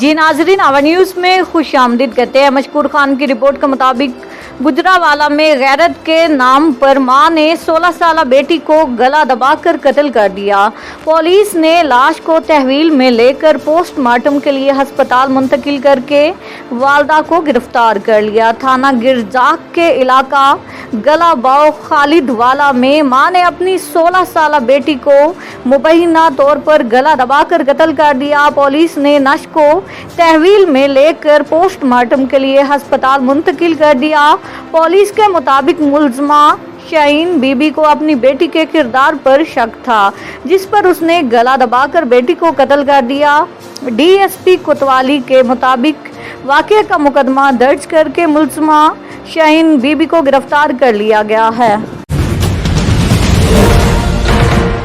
जी नाजरीन, आवा न्यूज़ में खुश आमदीद कहते हैं। मशकूर खान की रिपोर्ट के मुताबिक गुजरावाला में गैरत के नाम पर मां ने 16 साल बेटी को गला दबाकर कत्ल कर दिया। पुलिस ने लाश को तहवील में लेकर पोस्टमार्टम के लिए अस्पताल मुंतकिल करके वालदा को गिरफ्तार कर लिया। थाना गिरजाक के इलाका गलाबाव खालिदवाला में मां ने अपनी 16 साल बेटी को मुबैना तौर पर गला दबाकर कत्ल कर दिया। पुलिस ने नश को तहवील में लेकर पोस्टमार्टम के लिए अस्पताल मुंतकिल कर दिया। पुलिस के मुताबिक मुलजमा शाहीन बीबी को अपनी बेटी के किरदार पर शक था, जिस पर उसने गला दबाकर बेटी को कत्ल कर दिया। डीएसपी कोतवाली के मुताबिक वाक़े का मुकदमा दर्ज करके मुलजमा शाहीन बीबी को गिरफ्तार कर लिया गया है।